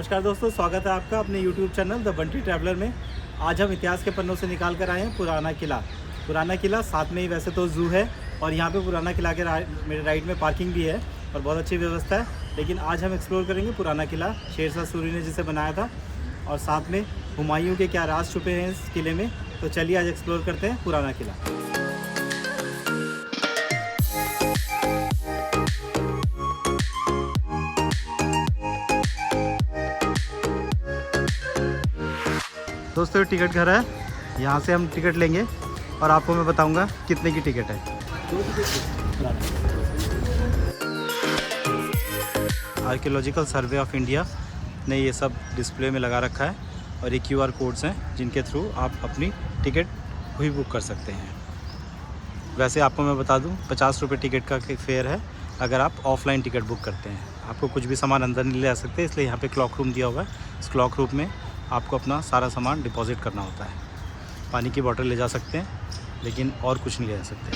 नमस्कार दोस्तों, स्वागत है आपका अपने YouTube channel the Bunty traveller में। आज हम इतिहास के पन्नों से निकाल कर आए हैं पुराना किला। साथ में ही वैसे तो ज़ू है और यहाँ पे पुराना किला के मेरे राइट में पार्किंग भी है और बहुत अच्छी व्यवस्था है। लेकिन आज हम एक्सप्लोर करेंगे पुराना किला, शेरशाह सूरी ने जिसे बनाया था, और साथ में हुमायूं के क्या राज छुपे हैं इस किले में। तो चलिए आज एक्सप्लोर करते हैं पुराना किला। दोस्तों टिकट घर है, यहाँ से हम टिकट लेंगे और आपको मैं बताऊंगा कितने की टिकट है। आर्कियोलॉजिकल सर्वे ऑफ इंडिया ने ये सब डिस्प्ले में लगा रखा है और ये QR कोड्स हैं जिनके थ्रू आप अपनी टिकट भी बुक कर सकते हैं। वैसे आपको मैं बता दूं 50 रुपये टिकट का फेयर है अगर आप ऑफलाइन टिकट बुक करते हैं। आपको कुछ भी सामान अंदर नहीं ले आ सकते, इसलिए यहाँ पे क्लॉक रूम दिया हुआ है। इस क्लॉक रूम में आपको अपना सारा सामान डिपॉजिट करना होता है। पानी की बोतल ले जा सकते हैं लेकिन और कुछ नहीं ले जा सकते।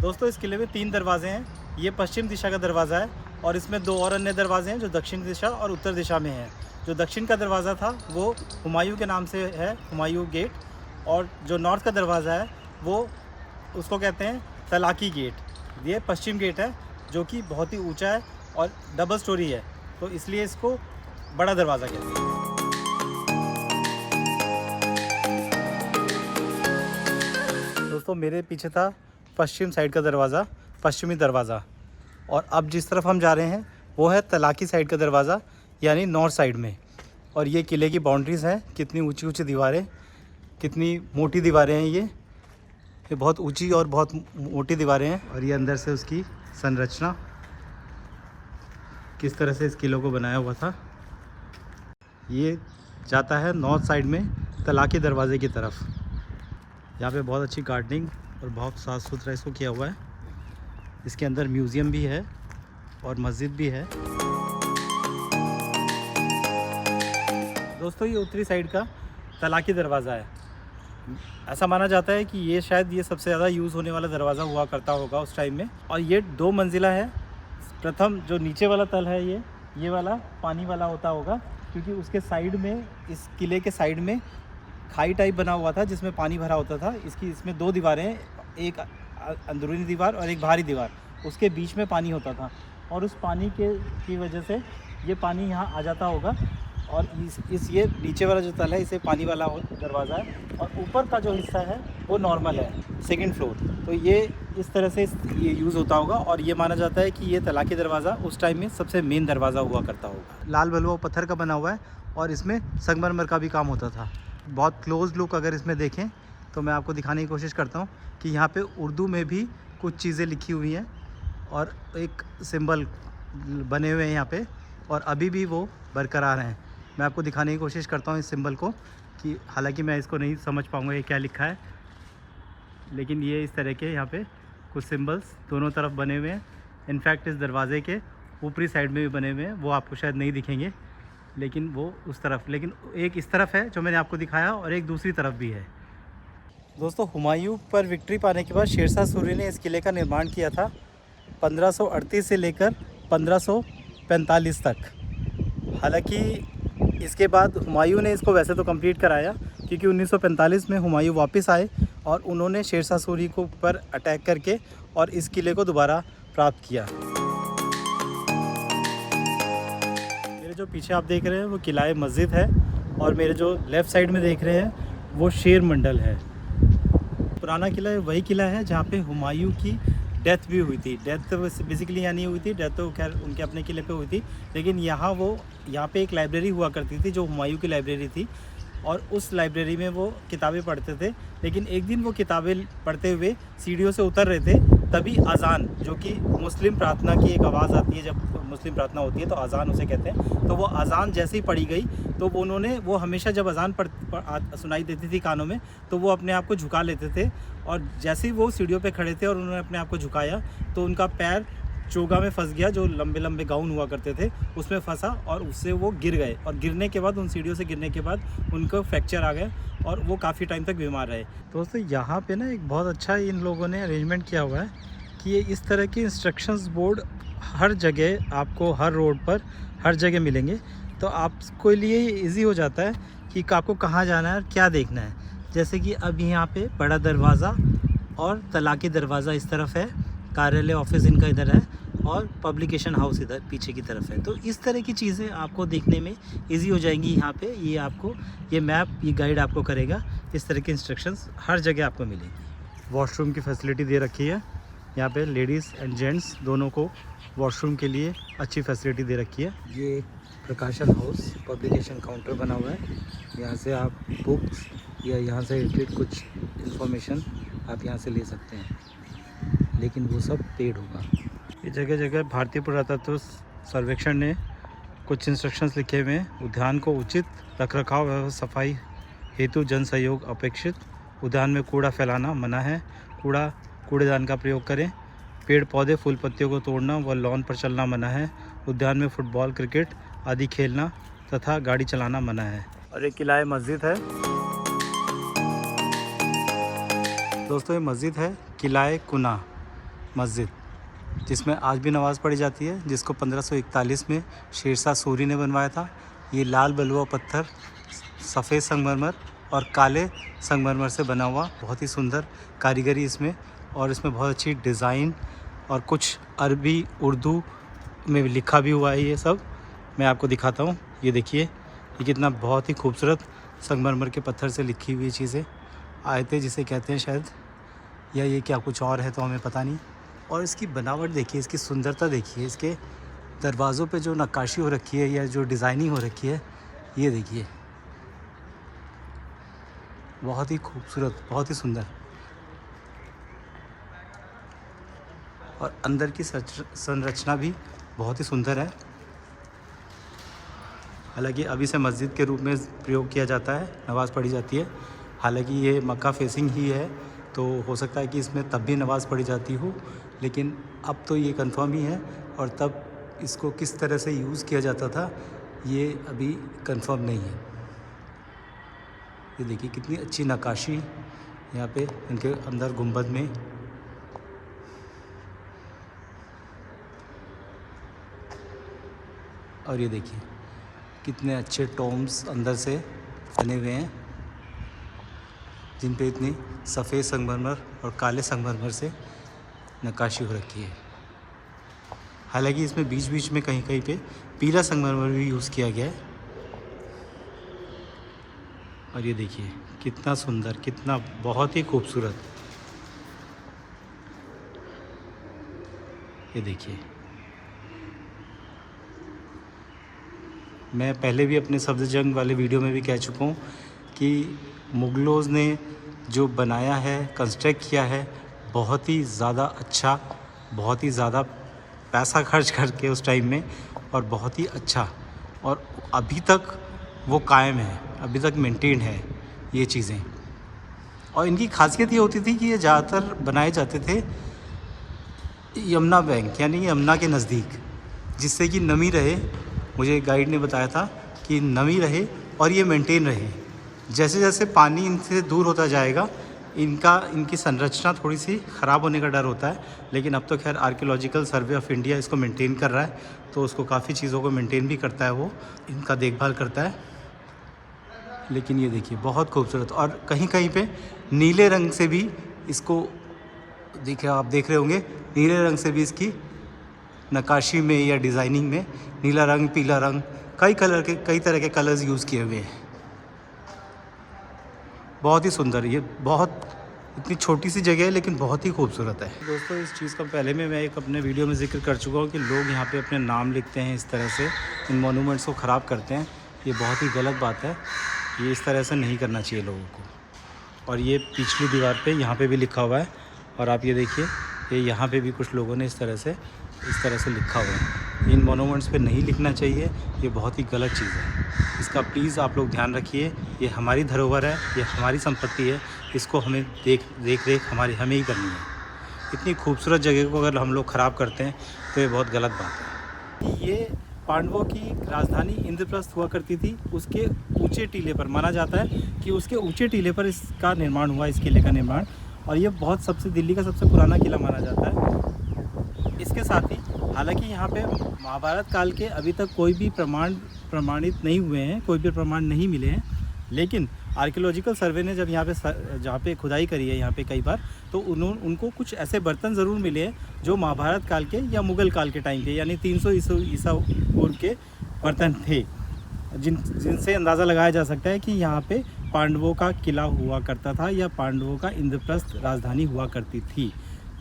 दोस्तों इस किले में 3 दरवाजे हैं। ये पश्चिम दिशा का दरवाज़ा है और इसमें 2 और अन्य दरवाजे हैं जो दक्षिण दिशा और उत्तर दिशा में हैं। जो दक्षिण का दरवाज़ा था वो हुमायूं के नाम से है, हुमायूं गेट, और जो नॉर्थ का दरवाज़ा है वो उसको कहते हैं तलाकी गेट। ये पश्चिम गेट है जो कि बहुत ही ऊंचा है और डबल स्टोरी है, तो इसलिए इसको बड़ा दरवाज़ा कहते हैं। दोस्तों मेरे पीछे था पश्चिम साइड का दरवाज़ा, पश्चिमी दरवाज़ा, और अब जिस तरफ हम जा रहे हैं वो है तलाकी साइड का दरवाज़ा, यानी नॉर्थ साइड में। और ये किले की बाउंड्रीज़ हैं, कितनी ऊंची ऊंची दीवारें, कितनी मोटी दीवारें हैं। ये बहुत ऊंची और बहुत मोटी दीवारें हैं। और ये अंदर से उसकी संरचना, किस तरह से इस किले को बनाया हुआ था। ये जाता है नॉर्थ साइड में तलाकी दरवाज़े की तरफ। यहाँ पे बहुत अच्छी गार्डनिंग और बहुत साफ़ सुथरा इसको किया हुआ है। इसके अंदर म्यूज़ियम भी है और मस्जिद भी है। दोस्तों ये उत्तरी साइड का तलाकी दरवाज़ा है। ऐसा माना जाता है कि ये शायद ये सबसे ज़्यादा यूज़ होने वाला दरवाज़ा हुआ करता होगा उस टाइम में। और ये 2 मंजिला है। प्रथम जो नीचे वाला तल है ये वाला पानी वाला होता होगा, क्योंकि उसके साइड में, इस किले के साइड में खाई टाइप बना हुआ था जिसमें पानी भरा होता था। इसमें 2 दीवारें हैं, एक अंदरूनी दीवार और एक बाहरी दीवार। उसके बीच में पानी होता था और उस पानी की वजह से ये पानी यहाँ आ जाता होगा। और ये नीचे वाला जो तल है इसे पानी वाला दरवाज़ा है, और ऊपर का जो हिस्सा है वो नॉर्मल है, सेकंड फ्लोर। तो ये इस तरह से ये यूज़ होता होगा। और ये माना जाता है कि ये तलाकी दरवाज़ा उस टाइम में सबसे मेन दरवाज़ा हुआ करता होगा। लाल बलुआ पत्थर का बना हुआ है और इसमें संगमरमर का भी काम होता था। बहुत क्लोज लुक अगर इसमें देखें तो मैं आपको दिखाने की कोशिश करता हूँ कि यहाँ पे उर्दू में भी कुछ चीज़ें लिखी हुई हैं और एक सिंबल बने हुए हैं यहाँ पे, और अभी भी वो बरकरार हैं। मैं आपको दिखाने की कोशिश करता हूँ इस सिंबल को, कि हालांकि मैं इसको नहीं समझ पाऊँगा ये क्या लिखा है, लेकिन ये इस तरह के यहाँ पे कुछ सिंबल्स दोनों तरफ बने हुए हैं। इनफैक्ट इस दरवाज़े के ऊपरी साइड में भी बने हुए हैं, वो आपको शायद नहीं दिखेंगे, लेकिन वो उस तरफ, लेकिन एक इस तरफ है जो मैंने आपको दिखाया और एक दूसरी तरफ भी है। दोस्तों हुमायूं पर विक्ट्री पाने के बाद शेरशाह सूरी ने इस किले का निर्माण किया था 1538 से लेकर 1545 तक। हालांकि इसके बाद हुमायूं ने इसको वैसे तो कंप्लीट कराया, क्योंकि 1945 में हुमायूं वापस आए और उन्होंने शेरशाह सूरी को पर अटैक करके और इस किले को दोबारा प्राप्त किया। मेरे जो पीछे आप देख रहे हैं वो किला मस्जिद है, और मेरे जो लेफ़्ट साइड में देख रहे हैं वो शेर मंडल है। पुराना किला वही किला है जहाँ पे हुमायूं की डेथ भी हुई थी। डेथ बेसिकली यहाँ नहीं हुई थी, डेथ तो खैर उनके अपने किले पे हुई थी, लेकिन यहाँ पे एक लाइब्रेरी हुआ करती थी जो हुमायूं की लाइब्रेरी थी, और उस लाइब्रेरी में वो किताबें पढ़ते थे। लेकिन एक दिन वो किताबें पढ़ते हुए सीढ़ियों से उतर रहे थे, तभी अज़ान, जो कि मुस्लिम प्रार्थना की एक आवाज़ आती है, जब मुस्लिम प्रार्थना होती है तो अज़ान उसे कहते हैं, तो वो अज़ान जैसे ही पढ़ी गई तो वो हमेशा जब अज़ान सुनाई देती थी कानों में तो वो अपने आप को झुका लेते थे। और जैसे ही वो सीढ़ियों पे खड़े थे और उन्होंने अपने आप को झुकाया तो उनका पैर चोगा में फंस गया, जो लंबे लंबे गाउन हुआ करते थे उसमें फंसा, और उससे वो गिर गए। और गिरने के बाद, उन सीढ़ियों से गिरने के बाद उनको फ्रैक्चर आ गया और वो काफ़ी टाइम तक बीमार रहे। दोस्तों यहाँ पे ना एक बहुत अच्छा इन लोगों ने अरेंजमेंट किया हुआ है देखिए इस तरह के इंस्ट्रक्शंस बोर्ड हर जगह आपको, हर रोड पर हर जगह मिलेंगे। तो आपको लिए इजी हो जाता है कि आपको कहाँ जाना है और क्या देखना है। जैसे कि अब यहाँ पे बड़ा दरवाज़ा और तलाक़ी दरवाज़ा इस तरफ है, कार्यालय ऑफिस इनका इधर है, और पब्लिकेशन हाउस इधर पीछे की तरफ है। तो इस तरह की चीज़ें आपको देखने में इजी हो जाएंगी। यहाँ पे ये आपको ये मैप, ये गाइड आपको करेगा। इस तरह के इंस्ट्रक्शंस हर जगह आपको मिलेंगी। वॉशरूम की फैसिलिटी दे रखी है यहाँ पे, लेडीज़ एंड जेंट्स दोनों को वॉशरूम के लिए अच्छी फैसिलिटी दे रखी है। ये प्रकाशन हाउस पब्लिकेशन काउंटर बना हुआ है। यहाँ से आप बुक्स या यहाँ से रिलेटेड कुछ इन्फॉर्मेशन आप यहाँ से ले सकते हैं, लेकिन वो सब पेड होगा। ये जगह जगह भारतीय पुरातत्व सर्वेक्षण ने कुछ इंस्ट्रक्शंस लिखे हुए हैं। उद्यान को उचित रखरखाव एवं सफाई हेतु जन सहयोग अपेक्षित। उद्यान में कूड़ा फैलाना मना है। कूड़ेदान का प्रयोग करें। पेड़ पौधे फूल पत्तियों को तोड़ना व लॉन पर चलना मना है। उद्यान में फुटबॉल, क्रिकेट आदि खेलना तथा गाड़ी चलाना मना है। और एक किला मस्जिद है दोस्तों, ये मस्जिद है किला कुना मस्जिद, जिसमें आज भी नमाज़ पढ़ी जाती है, जिसको 1541 में शेरशाह सूरी ने बनवाया था। ये लाल बलुआ पत्थर, सफ़ेद संगमरमर और काले संगमरमर से बना हुआ, बहुत ही सुंदर कारीगरी इसमें, और इसमें बहुत अच्छी डिज़ाइन और कुछ अरबी उर्दू में लिखा भी हुआ है। ये सब मैं आपको दिखाता हूँ। ये देखिए ये कितना बहुत ही खूबसूरत संगमरमर के पत्थर से लिखी हुई चीज़ें, आयतें जिसे कहते हैं शायद, या ये क्या कुछ और है तो हमें पता नहीं। और इसकी बनावट देखिए, इसकी सुंदरता देखिए, इसके दरवाज़ों पे जो नक्काशी हो रखी है या जो डिज़ाइनिंग हो रखी है, ये देखिए बहुत ही खूबसूरत, बहुत ही सुंदर। और अंदर की संरचना भी बहुत ही सुंदर है। हालांकि अभी इसे मस्जिद के रूप में प्रयोग किया जाता है, नमाज़ पढ़ी जाती है। हालांकि ये मक्का फेसिंग ही है, तो हो सकता है कि इसमें तब भी नमाज़ पढ़ी जाती हो, लेकिन अब तो ये कंफर्म ही है। और तब इसको किस तरह से यूज़ किया जाता था ये अभी कंफर्म नहीं है। ये देखिए कितनी अच्छी नक्काशी यहाँ पे इनके अंदर गुंबद में। और ये देखिए कितने अच्छे टॉम्स अंदर से बने हुए हैं, जिन पे इतनी सफ़ेद संगमरमर और काले संगमरमर से नक्काशी हो रखी है। हालांकि इसमें बीच बीच में कहीं कहीं पे पीला संगमरमर भी यूज़ किया गया है। और ये देखिए कितना सुंदर, कितना बहुत ही खूबसूरत। ये देखिए, मैं पहले भी अपने सब्ज़ जंग वाले वीडियो में भी कह चुका हूँ कि मुग़लों ने जो बनाया है, कंस्ट्रक्ट किया है, बहुत ही ज़्यादा अच्छा, बहुत ही ज़्यादा पैसा खर्च करके उस टाइम में, और बहुत ही अच्छा, और अभी तक वो कायम है, अभी तक मेंटेन है ये चीज़ें। और इनकी खासियत ये होती थी कि ये ज़्यादातर बनाए जाते थे यमुना बैंक यानी यमुना के नज़दीक, जिससे कि नमी रहे। मुझे गाइड ने बताया था कि नमी रहे और ये मेंटेन रहे। जैसे जैसे पानी इनसे दूर होता जाएगा, इनकी संरचना थोड़ी सी ख़राब होने का डर होता है। लेकिन अब तो खैर आर्कियोलॉजिकल सर्वे ऑफ इंडिया इसको मेंटेन कर रहा है, तो उसको काफ़ी चीज़ों को मेंटेन भी करता है, वो इनका देखभाल करता है। लेकिन ये देखिए बहुत खूबसूरत, और कहीं कहीं पे नीले रंग से भी इसको देखिए, आप देख रहे होंगे नीले रंग से भी इसकी नक्काशी में या डिज़ाइनिंग में नीला रंग, पीला रंग, कई तरह के कलर्स यूज़ किए हुए हैं। बहुत ही सुंदर, ये बहुत इतनी छोटी सी जगह है लेकिन बहुत ही खूबसूरत है। दोस्तों इस चीज़ का पहले में मैं एक अपने वीडियो में जिक्र कर चुका हूँ कि लोग यहाँ पे अपने नाम लिखते हैं, इस तरह से इन मोनूमेंट्स को ख़राब करते हैं। ये बहुत ही गलत बात है, ये इस तरह से नहीं करना चाहिए लोगों को। और ये पिछली दीवार पे यहाँ पे भी लिखा हुआ है, और आप ये देखिए ये यहाँ पे भी कुछ लोगों ने इस तरह से लिखा हुआ है। इन मोनूमेंट्स पे नहीं लिखना चाहिए, ये बहुत ही गलत चीज़ है। इसका प्लीज़ आप लोग ध्यान रखिए। ये हमारी धरोहर है, ये हमारी संपत्ति है, इसको हमें देख रेख हमें ही करनी है। इतनी खूबसूरत जगह को अगर हम लोग ख़राब करते हैं तो ये बहुत गलत बात है। ये पांडवों की राजधानी इंद्रप्रस्थ हुआ करती थी। उसके ऊंचे टीले पर माना जाता है कि उसके ऊंचे टीले पर इसका निर्माण हुआ, इस किले का निर्माण। और ये बहुत सबसे दिल्ली का सबसे पुराना किला माना जाता है। इसके साथ ही हालांकि यहाँ पे महाभारत काल के अभी तक कोई भी प्रमाणित नहीं हुए हैं, कोई भी प्रमाण नहीं मिले हैं, लेकिन आर्कियोलॉजिकल सर्वे ने जब यहाँ पे जहाँ पे खुदाई करी है यहाँ पे कई बार, तो उनको कुछ ऐसे बर्तन ज़रूर मिले हैं जो महाभारत काल के या मुग़ल काल के टाइम के, यानी 300 ईसा पूर्व के बर्तन थे, जिनसे अंदाज़ा लगाया जा सकता है कि यहाँ पे पांडवों का किला हुआ करता था या पांडवों का इंद्रप्रस्थ राजधानी हुआ करती थी।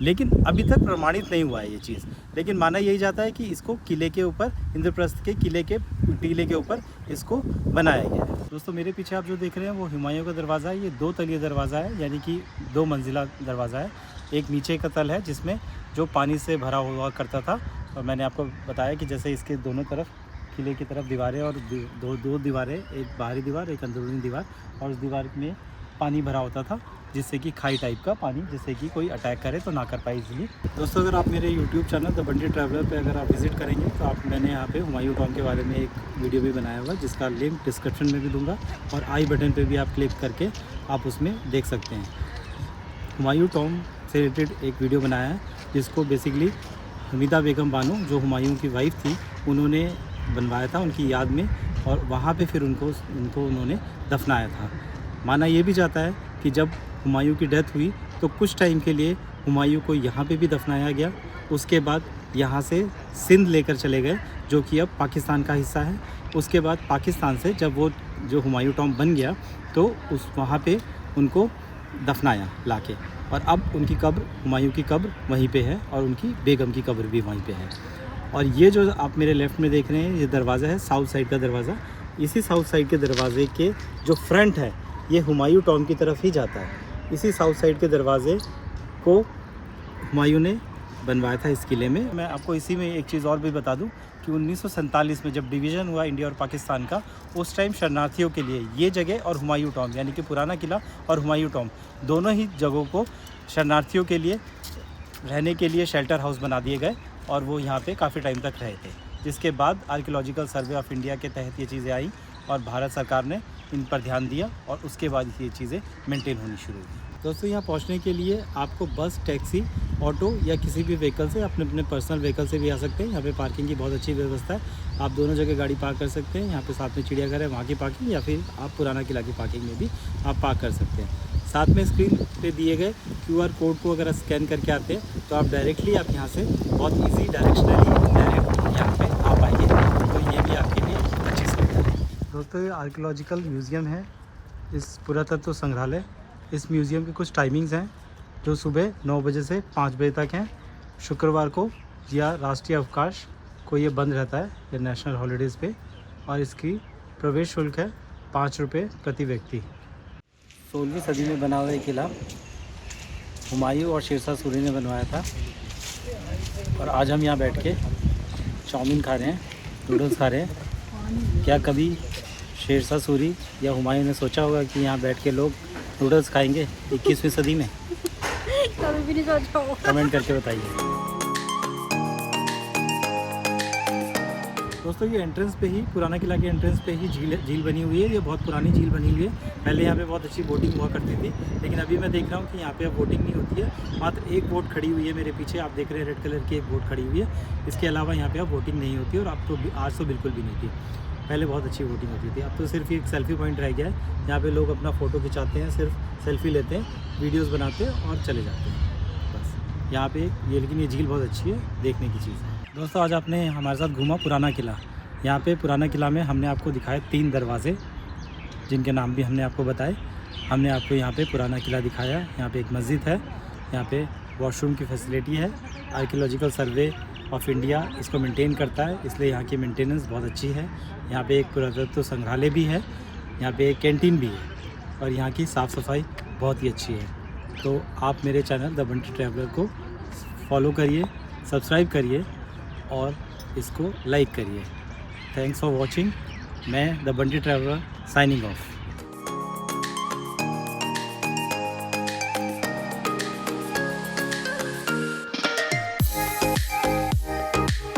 लेकिन अभी तक प्रमाणित नहीं हुआ है ये चीज़, लेकिन माना यही जाता है कि इसको किले के ऊपर, इंद्रप्रस्थ के किले के टीले के ऊपर इसको बनाया गया है। दोस्तों मेरे पीछे आप जो देख रहे हैं वो हुमायूं का दरवाज़ा है। ये 2 तलीय दरवाज़ा है, यानी कि 2 मंजिला दरवाज़ा है। एक नीचे का तल है जिसमें जो पानी से भरा हुआ करता था, और मैंने आपको बताया कि जैसे इसके दोनों तरफ किले की तरफ दीवारें और दो दीवारें, एक बाहरी दीवार एक अंदरूनी दीवार, और उस दीवार में पानी भरा होता था जिससे कि खाई टाइप का पानी, जिससे कि कोई अटैक करे तो ना कर पाए इजीली। दोस्तों अगर आप मेरे YouTube channel the Bunty traveller पे अगर आप विज़िट करेंगे तो मैंने यहाँ पे हुमायूं टॉम के बारे में एक वीडियो भी बनाया हुआ है, जिसका लिंक डिस्क्रिप्शन में भी दूंगा, और आई बटन पे भी आप क्लिक करके आप उसमें देख सकते हैं। हुमायूं टॉम से रिलेटेड एक वीडियो बनाया है जिसको बेसिकली हमीदा बेगम बानो, जो हुमायूं की वाइफ थी, उन्होंने बनवाया था उनकी याद में, और वहाँ पे फिर उनको उन्होंने दफनाया था। माना ये भी जाता है कि जब हुमायूं की डेथ हुई तो कुछ टाइम के लिए हुमायूं को यहाँ पे भी दफनाया गया। उसके बाद यहाँ से सिंध लेकर चले गए, जो कि अब पाकिस्तान का हिस्सा है। उसके बाद पाकिस्तान से जब वो जो हुमायूं टॉम बन गया तो वहाँ पे उनको दफनाया लाके, और अब उनकी कब्र, हुमायूं की कब्र वहीं पे है, और उनकी बेगम की कब्र भी वहीं पे है। और ये जो आप मेरे लेफ़्ट में देख रहे हैं ये दरवाज़ा है, साउथ साइड का दरवाज़ा। इसी साउथ साइड के दरवाज़े के जो फ्रंट है ये हुमायूं टॉम की तरफ ही जाता है। इसी साउथ साइड के दरवाज़े को हुमायूं ने बनवाया था इस किले में। मैं आपको इसी में एक चीज़ और भी बता दूं कि 1947 में जब डिवीज़न हुआ इंडिया और पाकिस्तान का, उस टाइम शरणार्थियों के लिए ये जगह और हुमायूं टॉम, यानी कि पुराना किला और हुमायूं टॉम, दोनों ही जगहों को शरणार्थियों के लिए रहने के लिए शेल्टर हाउस बना दिए गए, और वो यहाँ पे काफ़ी टाइम तक रहे थे। जिसके बाद आर्कियोलॉजिकल सर्वे ऑफ इंडिया के तहत ये चीज़ें आई और भारत सरकार ने इन पर ध्यान दिया, और उसके बाद ये चीज़ें मेंटेन होनी शुरू हुई। दोस्तों यहाँ पहुँचने के लिए आपको बस, टैक्सी, ऑटो या किसी भी व्हीकल से, अपने पर्सनल व्हीकल से भी आ सकते हैं। यहाँ पे पार्किंग की बहुत अच्छी व्यवस्था है, आप दोनों जगह गाड़ी पार्क कर सकते हैं। यहाँ पे साथ में चिड़ियाघर है, वहाँ की पार्किंग, या फिर आप पुराना किला की पार्किंग में भी आप पार्क कर सकते हैं। साथ में स्क्रीन पे दिए गए QR कोड को अगर स्कैन करके आते हैं तो आप डायरेक्टली आप यहाँ से बहुत ईजी डायरेक्शनली डायरेक्ट यहाँ पे आ पाएंगे, तो ये भी आपके लिए अच्छी सुविधा है। दोस्तों ये आर्कियोलॉजिकल म्यूज़ियम है, इस पुरातत्व संग्रहालय। इस म्यूज़ियम की कुछ टाइमिंग्स हैं जो सुबह 9 बजे से 5 बजे तक हैं। शुक्रवार को या राष्ट्रीय अवकाश को ये बंद रहता है या नेशनल हॉलीडेज़ पे, और इसकी प्रवेश शुल्क है 5 रुपये प्रति व्यक्ति। 16वीं सदी में बना हुआ ये किला हुमायूं और शेरशाह सूरी ने बनवाया था, और आज हम यहाँ बैठ के चाउमीन खा रहे हैं, नूडल्स खा रहे हैं। क्या कभी शेरशाह सूरी या हुमायूं ने सोचा होगा कि यहाँ बैठ के लोग नूडल्स खाएंगे 21वीं सदी में? कभी भी नहीं सोचा होगा। कमेंट करके बताइए। दोस्तों ये एंट्रेंस पे ही, पुराना किला के एंट्रेंस पे ही झील बनी हुई है। ये बहुत पुरानी झील बनी हुई है। पहले यहाँ पे बहुत अच्छी बोटिंग हुआ करती थी, लेकिन अभी मैं देख रहा हूँ कि यहाँ पे अब बोटिंग नहीं होती है। मात्र एक बोट खड़ी हुई है मेरे पीछे, आप देख रहे हैं रेड कलर की एक बोट खड़ी हुई है। इसके अलावा यहाँ पे अब बोटिंग नहीं होती, और अब तो आज तो बिल्कुल भी नहीं थी। पहले बहुत अच्छी बोटिंग होती थी, अब तो सिर्फ एक सेल्फ़ी पॉइंट रह गया है। यहाँ पे लोग अपना फ़ोटो खिंचाते हैं, सिर्फ सेल्फ़ी लेते हैं, वीडियोस बनाते हैं और चले जाते हैं बस। यहाँ पे ये, लेकिन ये झील बहुत अच्छी है, देखने की चीज़ है। दोस्तों आज आपने हमारे साथ घूमा पुराना किला। यहाँ पे पुराना किला में हमने आपको दिखाए 3 दरवाज़े, जिनके नाम भी हमने आपको बताए। हमने आपको यहाँ पे पुराना किला दिखाया। यहाँ पे एक मस्जिद है, यहाँ पे वॉशरूम की फैसिलिटी है। आर्कियोलॉजिकल सर्वे ऑफ इंडिया इसको मेंटेन करता है, इसलिए यहाँ की मेंटेनेंस बहुत अच्छी है। यहाँ पे एक पुरातत्व संग्रहालय भी है, यहाँ पे एक कैंटीन भी है, और यहाँ की साफ़ सफाई बहुत ही अच्छी है। तो आप मेरे चैनल द बंटी ट्रैवलर को फॉलो करिए, सब्सक्राइब करिए और इसको लाइक करिए। Thanks for watching. मैं the Bunty traveller signing of.